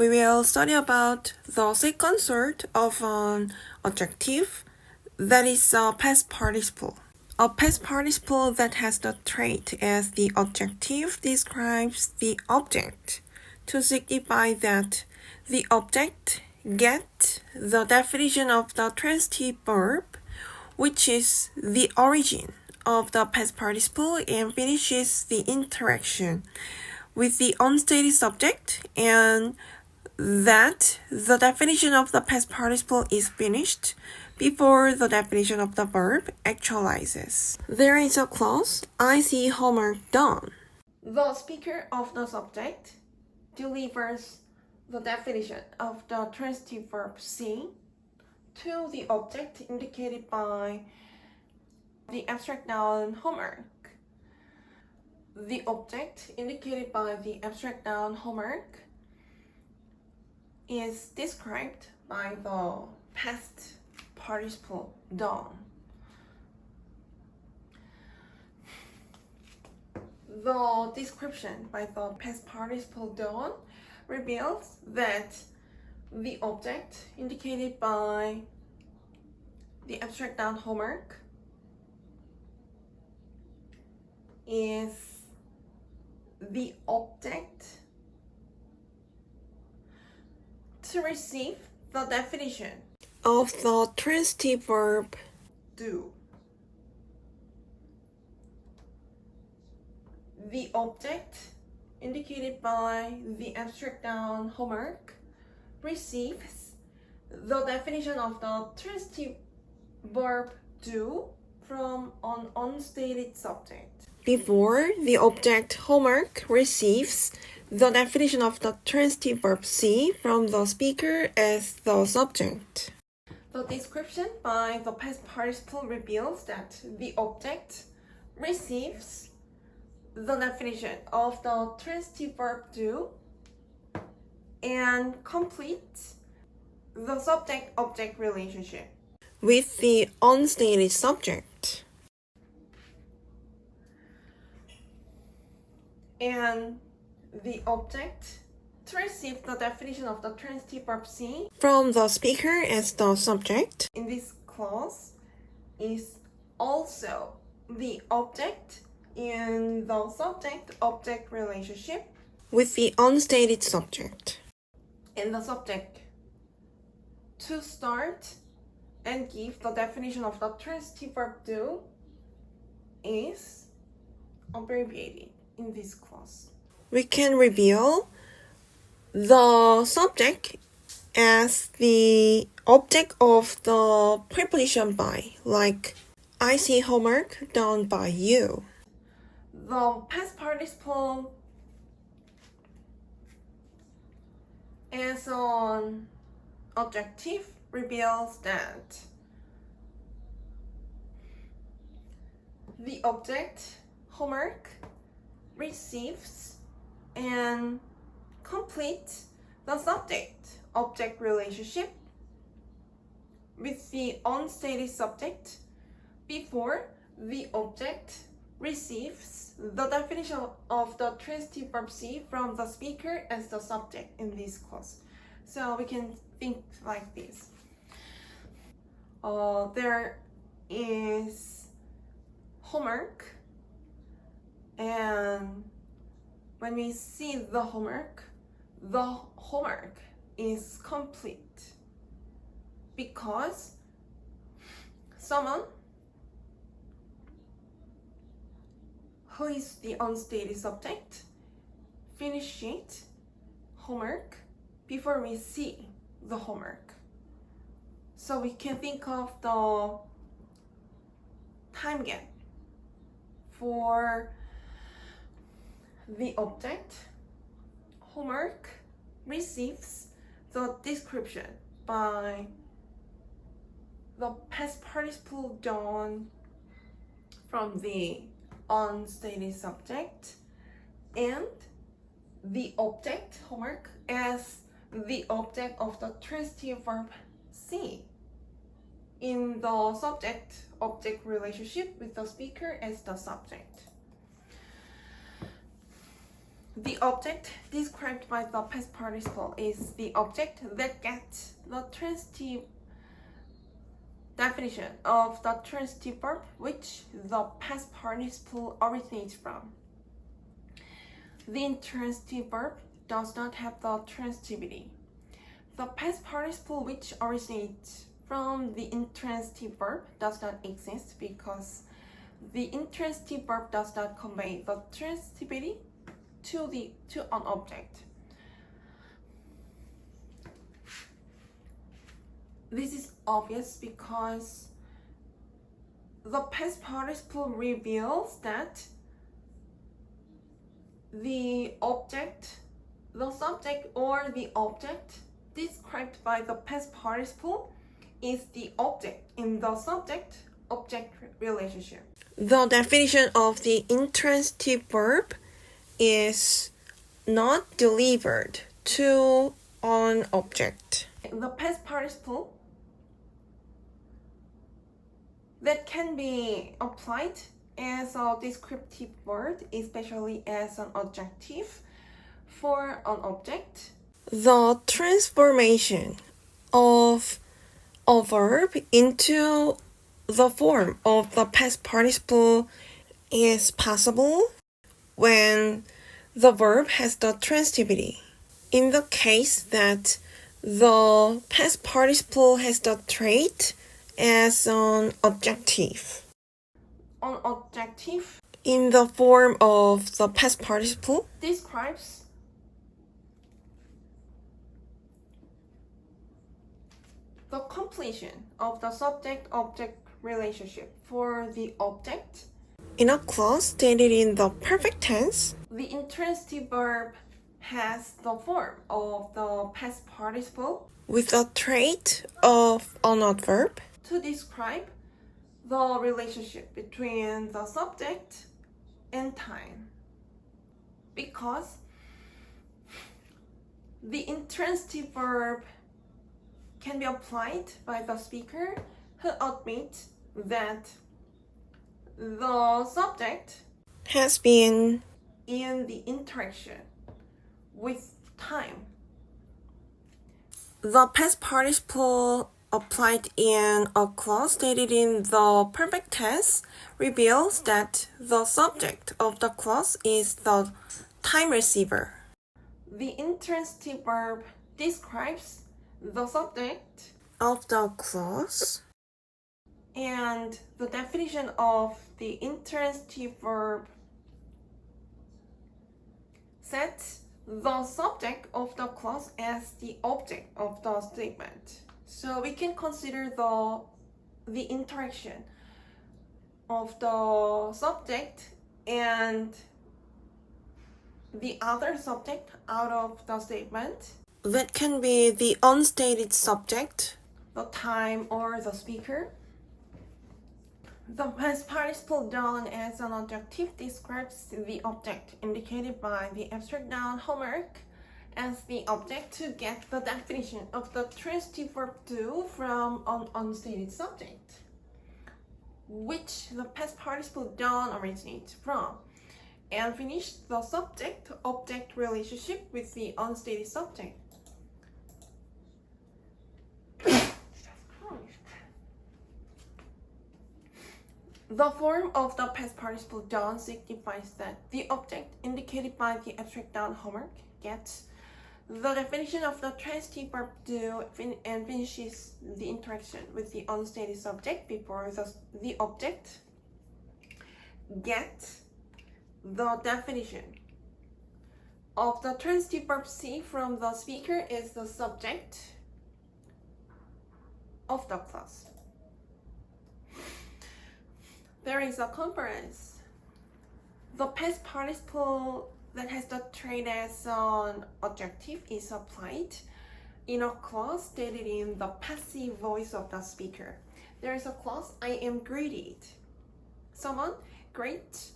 we will study about the second sort of an adjective, that is a past participle. A past participle that has the trait as the adjective describes the object to signify that the object gets the definition of the transitive verb, which is the origin of the past participle, and finishes the interaction with the unstated subject, and that the definition of the past participle is finished before the definition of the verb actualizes. There is a clause, I see homework done. The speaker of the subject delivers the definition of the transitive verb see to the object indicated by the abstract noun homework. The object indicated by the abstract noun homework is described by the past participle done. The description by the past participle done reveals that the object indicated by the abstract noun homework is the object to receive the definition of the transitive verb do. The object indicated by the abstract noun homework receives the definition of the transitive verb do from an unstated subject before the object homework receives the definition of the transitive verb see from the speaker as the subject. The description by the past participle reveals that the object receives the definition of the transitive verb do and completes the subject-object relationship with the unstated subject. And the object to receive the definition of the transitive verb see from the speaker as the subject in this clause is also the object in the subject-object relationship with the unstated subject. And the subject to start and give the definition of the transitive verb do is abbreviated in this clause. We can reveal the subject as the object of the preposition by, like I see homework done by you. The past participle as an adjective reveals that the object homework receives and completes the subject-object relationship with the unstated subject before the object receives the definition of the transitive verb see from the speaker as the subject in this clause. So we can think like this. There is homework, and when we see the homework is complete because someone who is the unstated subject finished homework before we see the homework. So we can think of the time gap for the object homework receives the description by the past participle done from the unstated subject and the object homework as the object of the transitive verb see in the subject-object relationship with the speaker as the subject. The object described by the past participle is the object that gets the transitive definition of the transitive verb which the past participle originates from. The intransitive verb does not have the transitivity. The past participle which originates from the intransitive verb does not exist because the intransitive verb does not convey the transitivity to an object. This is obvious because the past participle reveals that the object, the subject or the object described by the past participle is the object in the subject-object relationship. The definition of the intransitive verb is not delivered to an object. The past participle that can be applied as a descriptive word, especially as an adjective for an object. The transformation of a verb into the form of the past participle is possible when the verb has the transitivity. In the case that the past participle has the trait as an adjective. An adjective in the form of the past participle describes the completion of the subject-object relationship for the object. In a clause stated in the perfect tense, the intransitive verb has the form of the past participle with a trait of an adverb to describe the relationship between the subject and time. Because the intransitive verb can be applied by the speaker who admits that the subject has been in the interaction with time. The past participle applied in a clause stated in the perfect tense reveals that the subject of the clause is the time receiver. The intransitive verb describes the subject of the clause, and the definition of the intransitive verb sets the subject of the clause as the object of the statement. So we can consider the interaction of the subject and the other subject out of the statement. That can be the unstated subject, the time, or the speaker. The past participle done as an adjective describes the object indicated by the abstract noun homework as the object to get the definition of the transitive verb do from an unstated subject, which the past participle done originates from, and finish the subject-object relationship with the unstated subject. The form of the past participle done signifies that the object indicated by the abstract noun homework gets the definition of the transitive verb do and finishes the interaction with the unstated subject before the object gets the definition of the transitive verb see from the speaker is the subject of the clause. There is a conference. The past participle that has the trait as an adjective is applied in a clause stated in the passive voice of the speaker. There is a clause, I am greeted. Someone greets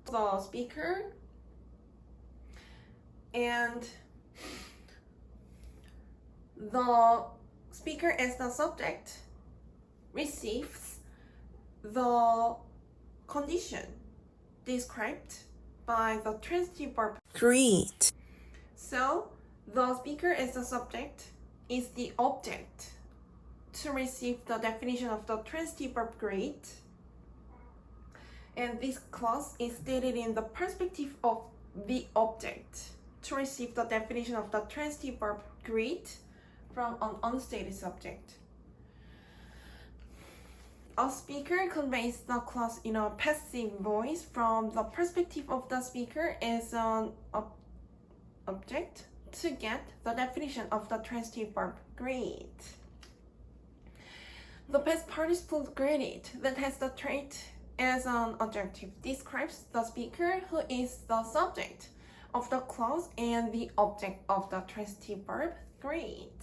the speaker, and the speaker as the subject receives the condition described by the transitive verb greet. So the speaker is the subject, is the object to receive the definition of the transitive verb greet. And this clause is stated in the perspective of the object to receive the definition of the transitive verb greet from an unstated subject. A speaker conveys the clause in a passive voice from the perspective of the speaker as an object to get the definition of the transitive verb greet. The past participle greeted that has the trait as an adjective describes the speaker who is the subject of the clause and the object of the transitive verb greet.